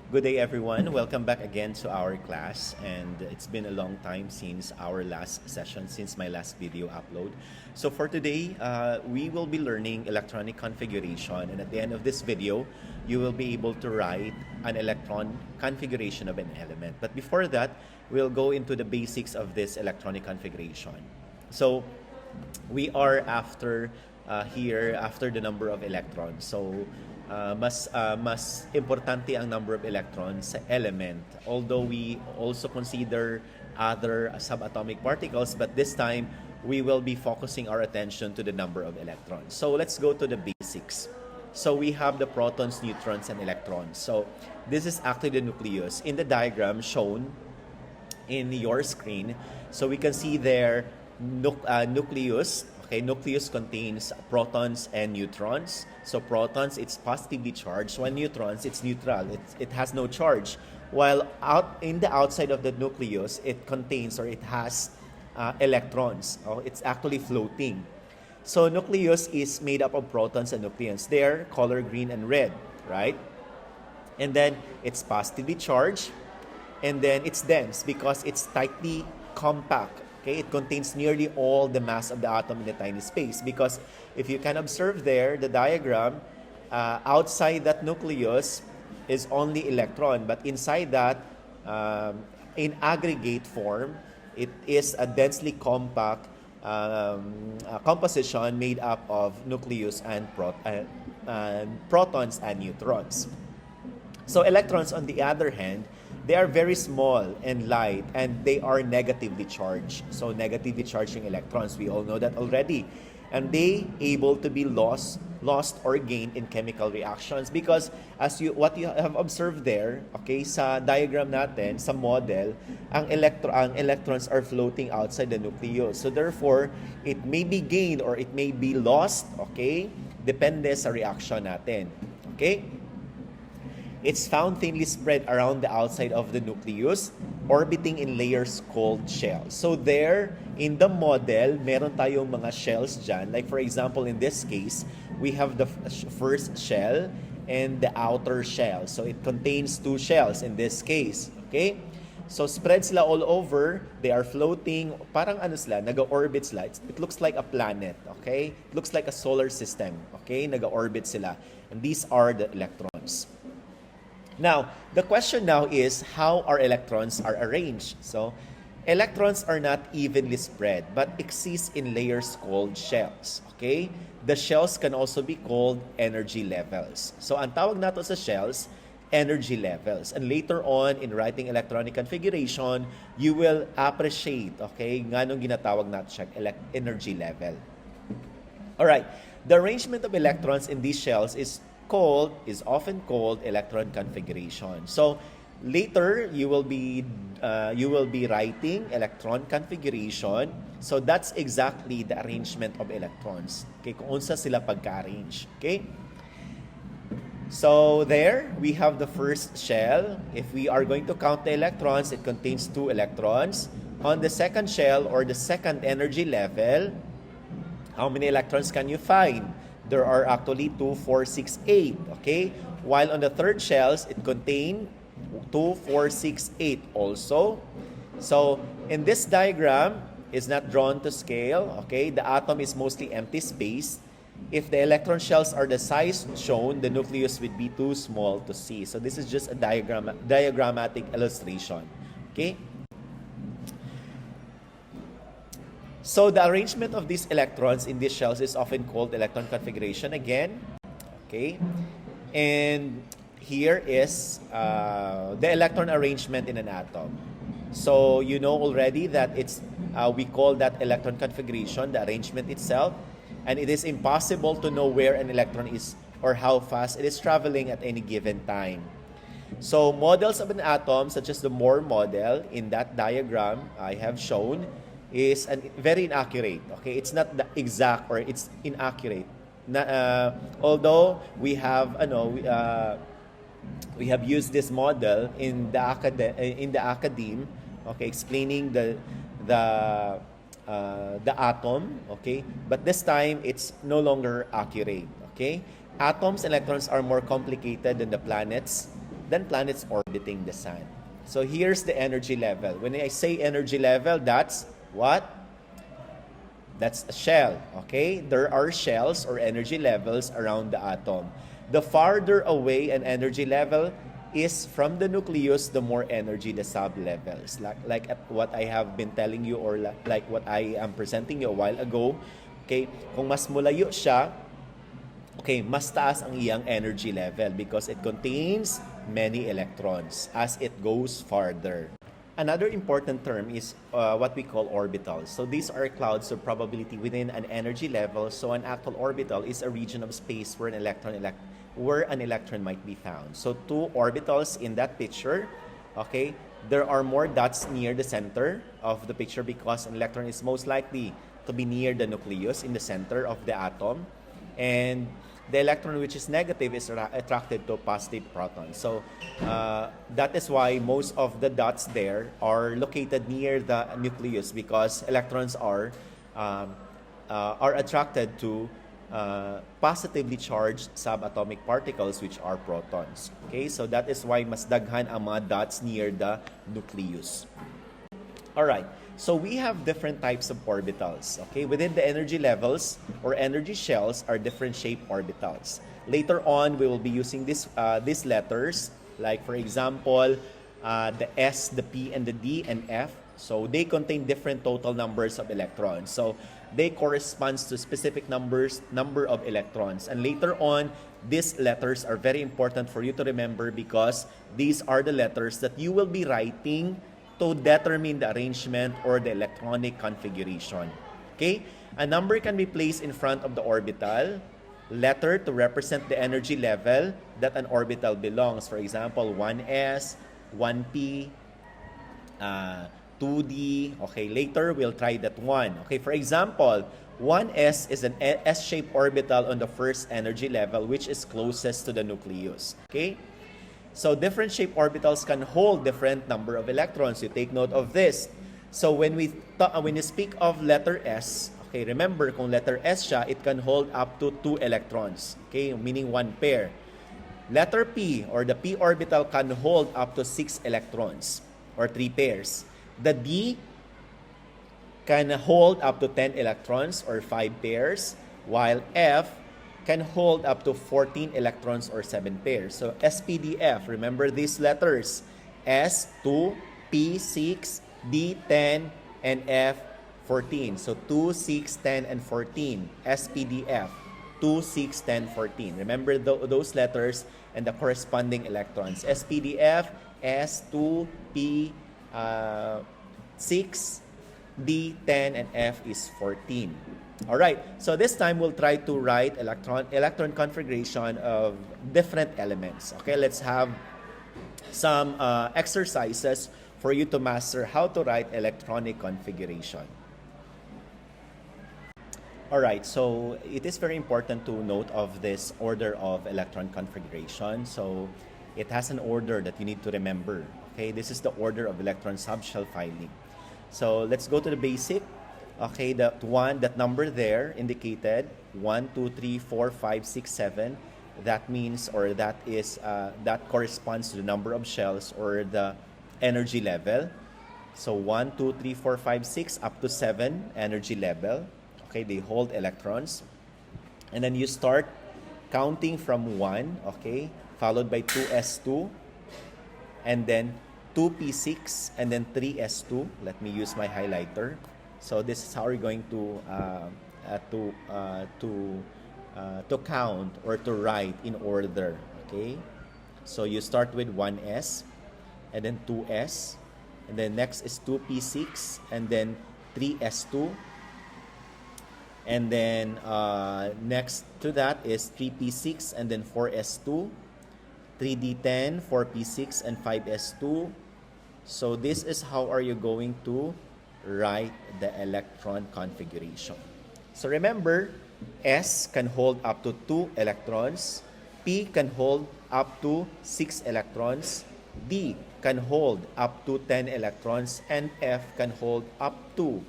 Good day, everyone. Welcome back again to our class. And it's been a long time since our last session, since my last video upload. So for today, we will be learning electronic configuration. And at the end of this video, you will be able to write an electron configuration of an element. But before that, we'll go into the basics of this electronic configuration. So we are after after the number of electrons. So mas importante ang number of electrons sa element. Although we also consider other subatomic particles, but this time we will be focusing our attention to the number of electrons. So let's go to the basics. So we have the protons, neutrons, and electrons. So this is actually the nucleus. In the diagram shown in your screen, so we can see there nucleus. Okay, nucleus contains protons and neutrons. So protons, it's positively charged, while neutrons, it's neutral. It has no charge. While out in the outside of the nucleus, it contains or it has electrons. Oh, it's actually floating. So nucleus is made up of protons and nucleons. They're color green and red, right? And then it's positively charged, and then it's dense because it's tightly compact. Okay, it contains nearly all the mass of the atom in a tiny space, because if you can observe there, the diagram, outside that nucleus is only electron, but inside that, in aggregate form, it is a densely compact composition made up of nucleus and protons and neutrons. So electrons, on the other hand, they are very small and light, and they are negatively charged. So negatively charging electrons, we all know that already. And they able to be lost or gained in chemical reactions, because what you have observed there, okay, sa diagram natin, sa model, ang electrons are floating outside the nucleus. So therefore, it may be gained or it may be lost, okay, depende sa reaction natin. Okay? It's found thinly spread around the outside of the nucleus, orbiting in layers called shells. So there, in the model, meron tayong mga shells dyan. Like for example, in this case, we have the first shell and the outer shell. So it contains two shells in this case. Okay? So spread sila all over. They are floating. Parang ano sila, nag-orbit sila. It looks like a planet. Okay? It looks like a solar system. Okay? Nag-orbit sila. And these are the electrons. Now, the question now is how our electrons are arranged. So, electrons are not evenly spread but exist in layers called shells. Okay? The shells can also be called energy levels. So, ang tawag nato sa shells, energy levels. And later on, in writing electronic configuration, you will appreciate, okay, nganong ginatawag nato siya energy level. Alright, the arrangement of electrons in these shells is often called electron configuration. So later you will be writing electron configuration. So that's exactly the arrangement of electrons. Okay, kung unsa sila pagka-arrange. Okay? So there we have the first shell. If we are going to count the electrons, it contains 2 electrons. On the second shell or the second energy level, how many electrons can you find? There are actually 2, 4, 6, 8. Okay? While on the third shells, it contains 2, 4, 6, 8 also. So, in this diagram, it's not drawn to scale. Okay? The atom is mostly empty space. If the electron shells are the size shown, the nucleus would be too small to see. So, this is just a diagrammatic illustration. Okay? So the arrangement of these electrons in these shells is often called electron configuration again. Okay? And here is the electron arrangement in an atom. So you know already that we call that electron configuration, the arrangement itself. And it is impossible to know where an electron is or how fast it is traveling at any given time. So models of an atom, such as the Moore model in that diagram I have shown, is very inaccurate. Okay, it's not the exact, or it's inaccurate. Although we have used this model in the academe, okay, explaining the atom, okay, but this time it's no longer accurate. Okay, atoms and electrons are more complicated than the planets than planets orbiting the sun. So here's the energy level. When I say energy level, that's what? That's a shell, okay? There are shells or energy levels around the atom. The farther away an energy level is from the nucleus, the more energy the sub-levels. Like what I have been telling you, or like what I am presenting you a while ago, okay? Kung mas mulayo siya, okay, mas taas ang iyang energy level because it contains many electrons as it goes farther. Another important term is what we call orbitals. So these are clouds of probability within an energy level. So an actual orbital is a region of space where an electron might be found. So two orbitals in that picture, okay, there are more dots near the center of the picture because an electron is most likely to be near the nucleus in the center of the atom. And the electron which is negative is attracted to positive protons. So that is why most of the dots there are located near the nucleus because electrons are attracted to positively charged subatomic particles which are protons. Okay, so that is why mas daghan ang mga dots near the nucleus. Alright, so we have different types of orbitals. Okay, within the energy levels or energy shells are different shaped orbitals. Later on, we will be using these letters, like for example, the S, the P, and the D and F. So they contain different total numbers of electrons. So they correspond to specific number of electrons. And later on, these letters are very important for you to remember because these are the letters that you will be writing to determine the arrangement or the electronic configuration. Okay? A number can be placed in front of the orbital letter to represent the energy level that an orbital belongs. For example, 1s, 1p, 2d. Okay, later we'll try that one. Okay, for example, 1s is an S-shaped orbital on the first energy level which is closest to the nucleus. Okay? So different shaped orbitals can hold different number of electrons. You take note of this. So when you speak of letter S, okay, remember kung letter S siya, it can hold up to 2 electrons. Okay, meaning 1 pair. Letter P or the p orbital can hold up to 6 electrons or 3 pairs. The D can hold up to 10 electrons or 5 pairs, while F can hold up to 14 electrons or 7 pairs. So SPDF, remember these letters: S 2, P 6, D 10, and F 14. So 2, 6, 10, and 14. SPDF 2, 6, 10, 14. Remember those letters and the corresponding electrons. SPDF S 2, P 6, D 10, and F is 14. Alright, so this time we'll try to write electron configuration of different elements. Okay, let's have some exercises for you to master how to write electronic configuration. Alright, so it is very important to note of this order of electron configuration. So it has an order that you need to remember. Okay, this is the order of electron subshell filing. So let's go to the basic. Okay, that number there indicated 1, 2, 3, 4, 5, 6, 7. That means, or that is, that corresponds to the number of shells or the energy level. So 1, 2, 3, 4, 5, 6 up to 7 energy level. Okay, they hold electrons. And then you start counting from 1, okay, followed by 2s2, and then 2p6, and then 3s2. Let me use my highlighter. So this is how we're going to count or to write in order. Okay, so you start with 1s, and then 2s, and then next is 2p6, and then 3s2, and then next to that is 3p6, and then 4s2, 3d10, 4p6, and 5s2. So this is how are you going to write the electron configuration. So remember, S can hold up to 2 electrons, P can hold up to 6 electrons, D can hold up to 10 electrons, and F can hold up to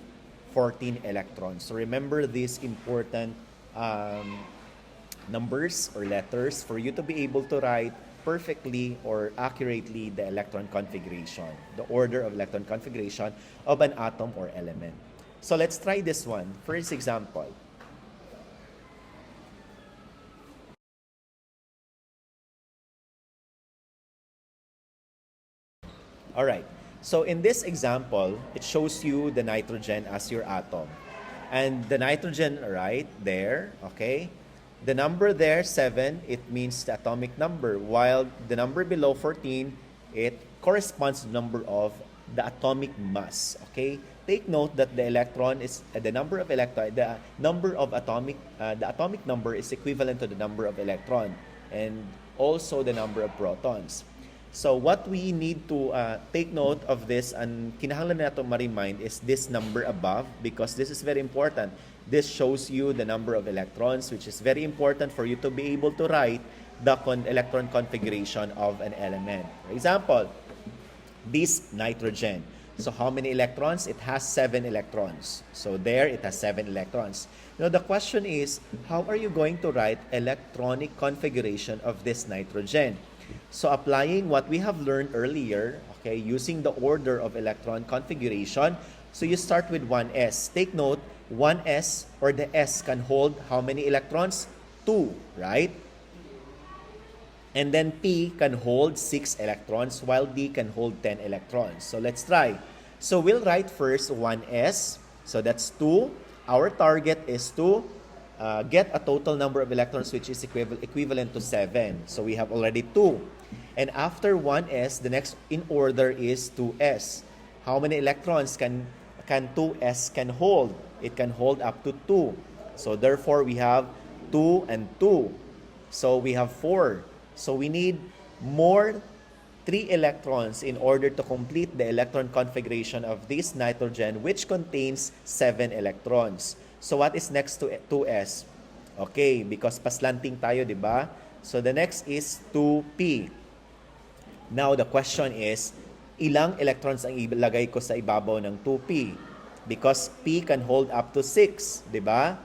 14 electrons. So remember these important numbers or letters for you to be able to write perfectly or accurately the electron configuration, the order of electron configuration of an atom or element. So let's try this one. First example. All right. So in this example, it shows you the nitrogen as your atom. And the nitrogen right there, okay? The number there, 7, it means the atomic number, while the number below, 14, it corresponds to the number of the atomic mass, okay? Take note that the electron is the number of electron, the atomic number is equivalent to the number of electron and also the number of protons. So what we need to take note of this and kinahanglan natin ma-remind is this number above, because this is very important. This shows you the number of electrons, which is very important for you to be able to write the electron configuration of an element. For example, this nitrogen. So how many electrons? It has 7 electrons. So there it has 7 electrons. Now the question is, how are you going to write electronic configuration of this nitrogen? So applying what we have learned earlier, okay, using the order of electron configuration, so you start with 1s. Take note, 1s or the s can hold how many electrons? 2, right? And then p can hold 6 electrons while d can hold 10 electrons. So let's try. So we'll write first 1s. So that's 2. Our target is to get a total number of electrons which is equivalent to 7. So we have already 2. And after 1s, the next in order is 2s. How many electrons can 2s can hold? It can hold up to 2. So therefore we have 2 and 2. So we have 4. So we need more 3 electrons in order to complete the electron configuration of this nitrogen, which contains 7 electrons. So what is next to 2s? Okay, because paslanting tayo, di ba? So the next is 2p. Now the question is, ilang electrons ang ilagay ko sa ibabaw ng 2p? Because p can hold up to 6, di ba?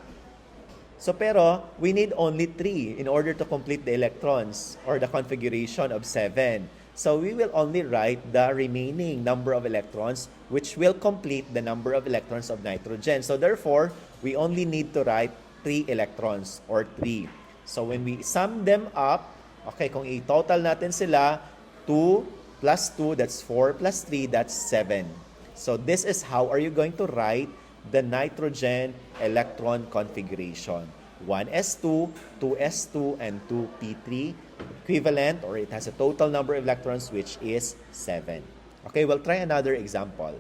So pero we need only 3 in order to complete the electrons or the configuration of 7. So we will only write the remaining number of electrons which will complete the number of electrons of nitrogen. So therefore, we only need to write 3 electrons or 3. So when we sum them up, okay, kung i-total natin sila, 2 plus 2, that's 4 plus 3, that's 7. So this is how are you going to write the nitrogen electron configuration. 1s2, 2s2, and 2p3 equivalent, or it has a total number of electrons which is 7. Okay, we'll try another example.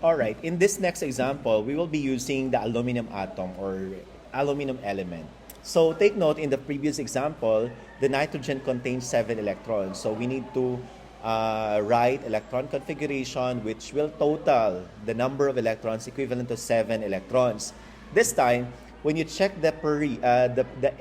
Alright, in this next example, we will be using the aluminum atom or aluminum element. So take note, in the previous example, the nitrogen contains 7 electrons. So we need to write electron configuration which will total the number of electrons equivalent to 7 electrons. This time, when you check the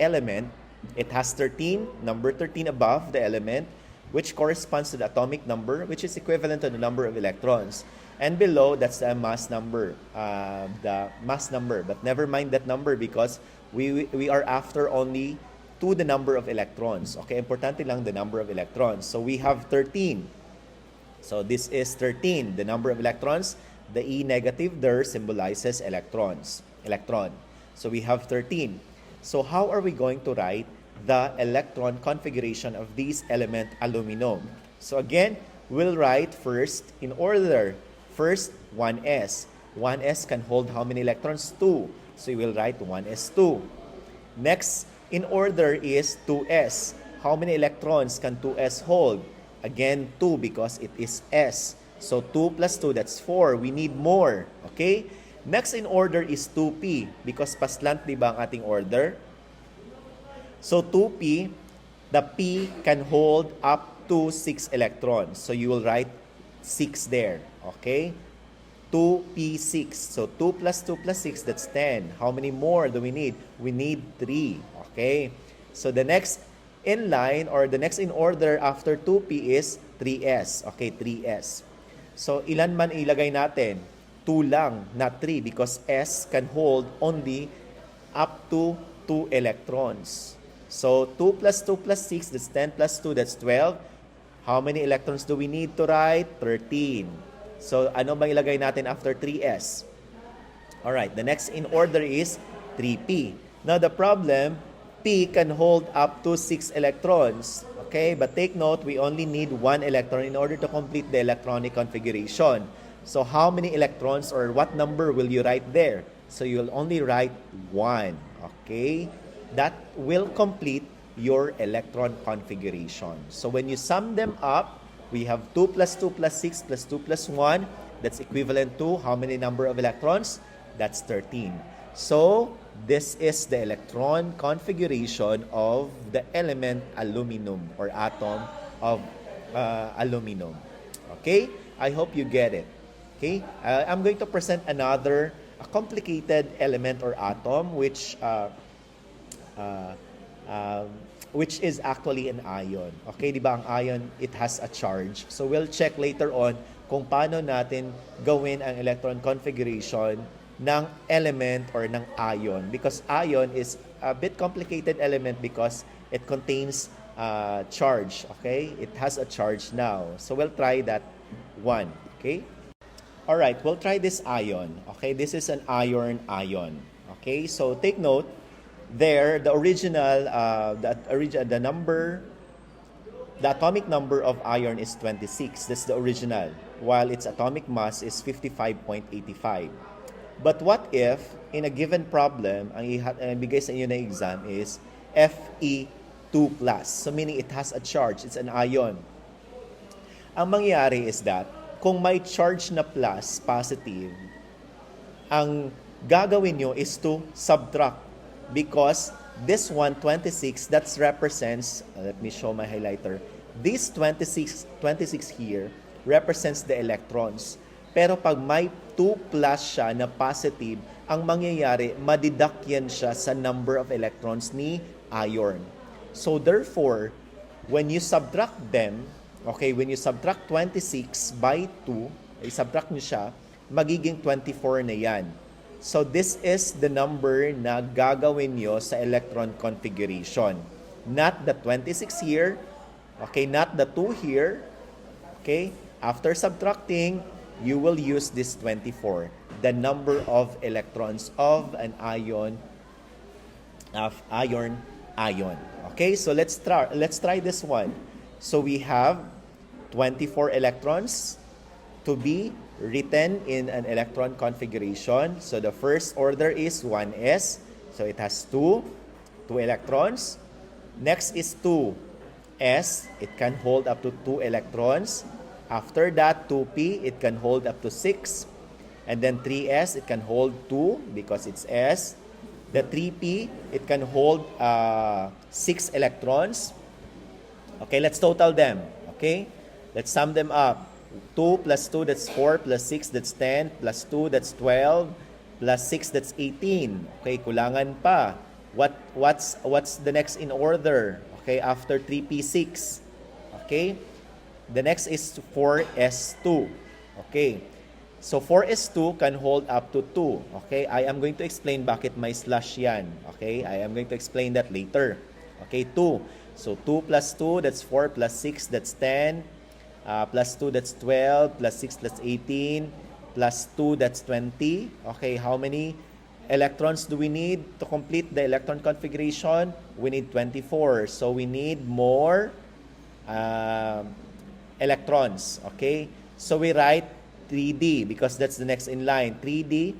element, it has 13, number 13 above the element, which corresponds to the atomic number, which is equivalent to the number of electrons. And below, that's the mass number. But never mind that number because we are after only to the number of electrons. Okay, importante lang the number of electrons. So we have 13. So this is 13, the number of electrons. The E negative there symbolizes electron. So we have 13. So how are we going to write the electron configuration of this element aluminum? So again, we'll write first in order. First, 1s. 1s can hold how many electrons? 2. So we will write 1s2. Next, in order is 2s. How many electrons can 2s hold? Again, 2 because it is s. So 2 plus 2, that's 4. We need more. Okay? Next in order is 2p because paslant, di ba, ang ating order? So 2p, the p can hold up to 6 electrons. So you will write 6 there. Okay? 2p6. So 2 plus 2 plus 6, that's 10. How many more do we need? We need 3. Okay? So the next in line or the next in order after 2p is 3s. Okay, 3s. So ilan man ilagay natin? 2 lang, not 3 because S can hold only up to 2 electrons. So 2 plus 2 plus 6, that's 10 plus 2, that's 12. How many electrons do we need to write? 13. So ano bang ilagay natin after 3s? Alright, the next in order is 3p. Now the problem, p can hold up to 6 electrons. Okay, but take note, we only need 1 electron in order to complete the electronic configuration. So how many electrons or what number will you write there? So you'll only write 1. Okay, that will complete your electron configuration. So when you sum them up, we have 2 plus 2 plus 6 plus 2 plus 1. That's equivalent to how many number of electrons? That's 13. So this is the electron configuration of the element aluminum or atom of aluminum. Okay? I hope you get it. Okay? I'm going to present another complicated element or atom which is actually an ion. Okay, di ba ang ion, it has a charge. So we'll check later on kung paano natin gawin ang electron configuration ng element or ng ion. Because ion is a bit complicated element because it contains charge. Okay, it has a charge now. So we'll try that one. Okay. Alright, we'll try this ion. Okay, this is an iron ion. Okay, so take note, there, the original, the atomic number of iron is 26. That's the original, while its atomic mass is 55.85. But what if, in a given problem, ang ibigay sa inyo na exam is Fe2+. So meaning it has a charge, it's an ion. Ang mangyayari is that, kung may charge na plus, positive, ang gagawin nyo is to subtract. Because this 126, that represents, let me show my highlighter, this 26 here represents the electrons. Pero pag may 2 plus siya na positive, ang mangyayari, madiduct yan siya sa number of electrons ni iron. So therefore, when you subtract them, okay, when you subtract 26 by 2, subtract nyo siya, magiging 24 na yan. So this is the number na gagawin nyo sa electron configuration. Not the 26 here, okay, not the 2 here, okay. After subtracting, you will use this 24, the number of electrons of an ion, ion. Okay, so let's try this one. So we have 24 electrons to be written in an electron configuration. So the first order is 1s. So it has 2 electrons. Next is 2s. It can hold up to 2 electrons. After that, 2p, it can hold up to 6. And then 3s, it can hold 2 because it's s. The 3p, it can hold 6 electrons. Okay, let's total them. Okay, let's sum them up. 2 plus 2, that's 4, plus 6, that's 10, plus 2, that's 12, plus 6, that's 18. Okay, kulangan pa. What's the next in order? Okay, after 3p6. Okay, the next is 4s2. Okay, so 4s2 can hold up to 2. Okay, I am going to explain bakit may slash yan. Okay, I am going to explain that later. Okay, 2. So 2 plus 2, that's 4, plus 6, that's 10. Plus 2, that's 12, plus 6, that's 18, plus 2, that's 20. Okay, how many electrons do we need to complete the electron configuration? We need 24. So we need more electrons. Okay, so we write 3d because that's the next in line. 3d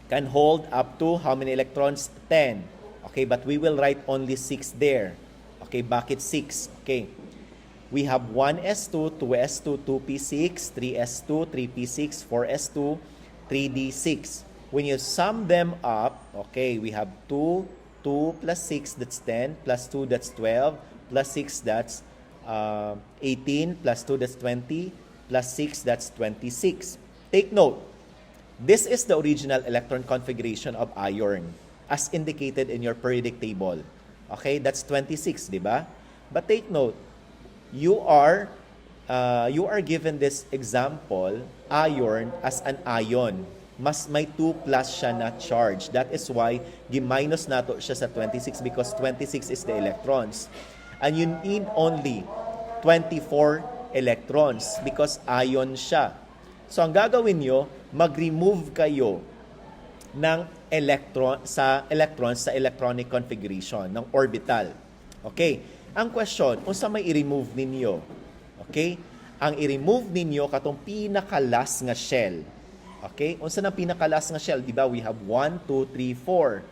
can hold up to how many electrons? 10. Okay, but we will write only 6 there. Okay, bakit 6? Okay. We have 1s2, 2s2, 2p6, 3s2, 3p6, 4s2, 3d6. When you sum them up, okay, we have 2 plus 6, that's 10, plus 2, that's 12, plus 6, that's 18, plus 2, that's 20, plus 6, that's 26. Take note, this is the original electron configuration of iron as indicated in your periodic table. Okay, that's 26, di ba? But take note, you are given this example, iron, as an ion. mas may 2 plus siya na charge. That is why gi-minus nato siya sa 26 because 26 is the electrons. And you need only 24 electrons because ion siya. So ang gagawin nyo, mag-remove kayo ng electrons sa electronic configuration ng orbital. Okay? Ang question, unsa may i-remove ninyo? Okay? Ang i-remove ninyo katong pinaka-last nga shell. Okay? Unsa na pinaka-last nga shell? Diba? We have 1, 2, 3, 4.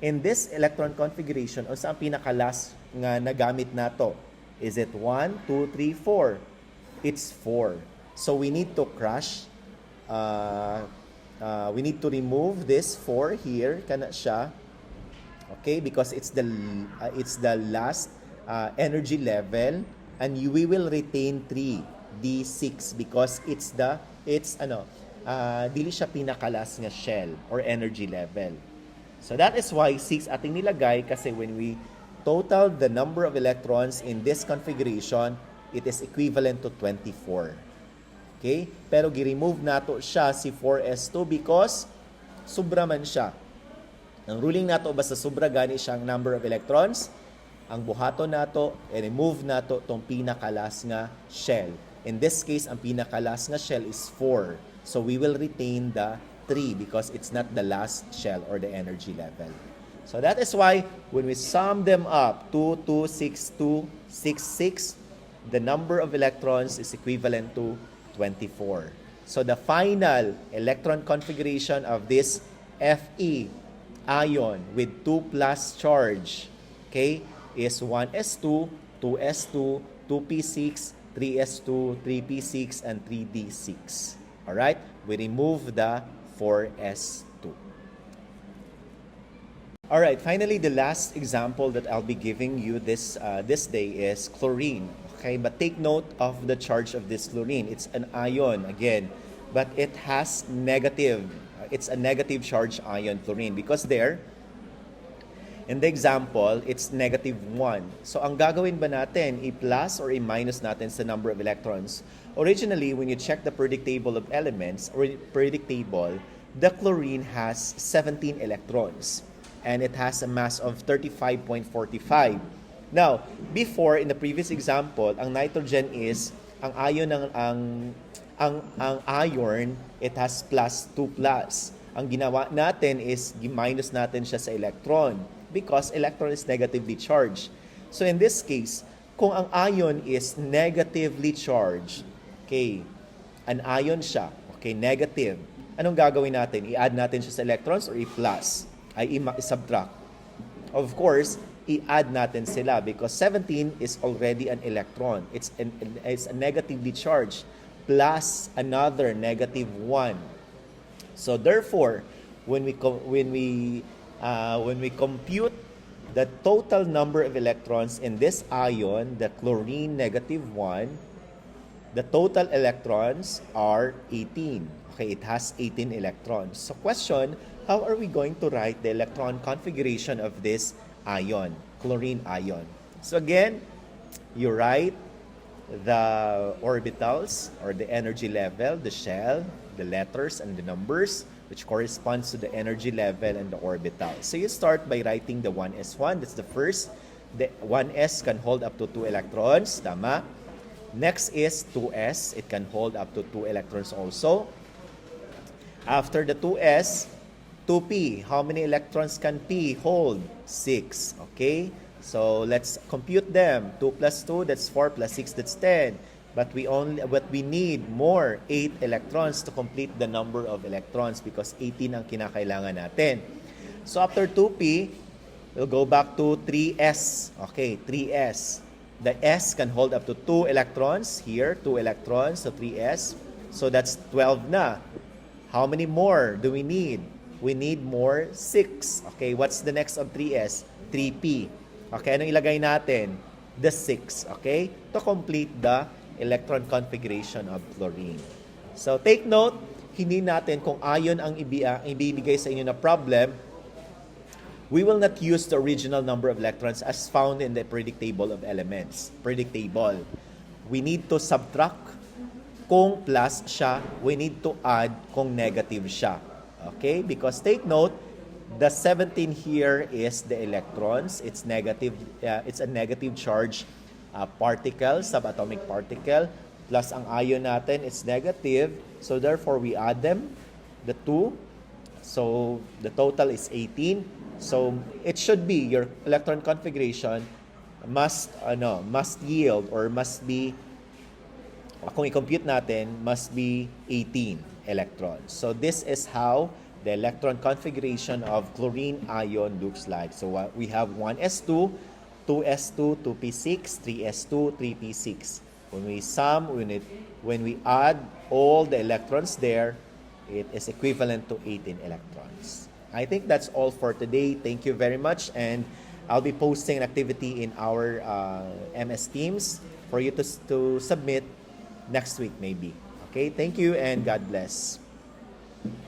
In this electron configuration, unsa ang pinaka-last nga nagamit nato? Is it 1, 2, 3, 4? It's 4. So we need to crush. We need to remove this 4 here. Kana siya. Okay? Because it's the last energy level. And we will retain 3, D6 because dili siya pinakalas nga shell or energy level. So that is why 6 ating nilagay kasi when we total the number of electrons in this configuration, it is equivalent to 24. Okay? Pero gi-remove nato siya si 4s2 because sobra man siya. Ang ruling nato basta sobra gani siyang number of electrons, ang buhaton nato, i-remove nato tong pinakalas nga shell. In this case, ang pinakalas nga shell is 4. So we will retain the 3 because it's not the last shell or the energy level. So that is why when we sum them up, 2, 2, 6, 2, 6, 6, the number of electrons is equivalent to 24. So the final electron configuration of this Fe ion with 2 plus charge, okay, is 1s2, 2s2, 2p6, 3s2, 3p6, and 3d6. Alright? We remove the 4s2. Alright, finally, the last example that I'll be giving you this day is chlorine. Okay, but take note of the charge of this chlorine. It's an ion, again, but it has negative. It's a negative charge ion, chlorine, because there, in the example, it's negative 1. So, ang gagawin ba natin, i-plus or i-minus natin sa number of electrons? Originally, when you check the periodic table of elements, or periodic table, the chlorine has 17 electrons. And it has a mass of 35.45. Now, before, in the previous example, ang nitrogen is, ang ion ng, ang iron, it has plus 2 plus. Ang ginawa natin is, minus natin siya sa electron because electron is negatively charged. So in this case, kung ang ion is negatively charged, okay, an ion siya, okay, negative, anong gagawin natin? I-add natin siya sa electrons or i-plus? Ay i-subtract. Of course, i-add natin sila because 17 is already an electron. It's a negatively charged plus another negative 1. So therefore, when we compute the total number of electrons in this ion, the chlorine negative 1, the total electrons are 18. Okay, it has 18 electrons. So question, how are we going to write the electron configuration of this ion, chlorine ion? So again, you write the orbitals or the energy level, the shell, the letters, and the numbers, which corresponds to the energy level and the orbital. So you start by writing the 1s1. That's the first. The 1s can hold up to 2 electrons. Tama. Next is 2s. It can hold up to 2 electrons also. After the 2s, 2p. How many electrons can p hold? 6. Okay? So let's compute them. 2 plus 2, that's 4, plus 6, that's 10. But we need more 8 electrons to complete the number of electrons because 18 ang kinakailangan natin. So after 2p, we'll go back to 3s. Okay, 3s. The s can hold up to 2 electrons. Here, 2 electrons, so 3s. So that's 12 na. How many more do we need? We need more 6. Okay, what's the next of 3s? 3p. Okay, anong ilagay natin? The 6. Okay, to complete the electron configuration of chlorine. So take note, hindi natin kung ion ang ibibigay sa inyo na problem, we will not use the original number of electrons as found in the periodic table of elements. Periodic table. We need to subtract kung plus siya, we need to add kung negative siya. Okay? Because take note, the 17 here is the electrons. It's negative. It's a negative charge particle, subatomic particle. Plus ang ion natin is negative. So therefore, we add them, the two. So the total is 18. So it should be your electron configuration must yield or must be, kung i-compute natin, must be 18 electrons. So this is how the electron configuration of chlorine ion looks like. So we have 1s2, 2s2, 2p6, 3s2, 3p6. When we sum, when we add all the electrons there, it is equivalent to 18 electrons. I think that's all for today. Thank you very much, and I'll be posting an activity in our MS Teams for you to submit next week maybe. Okay, thank you and God bless.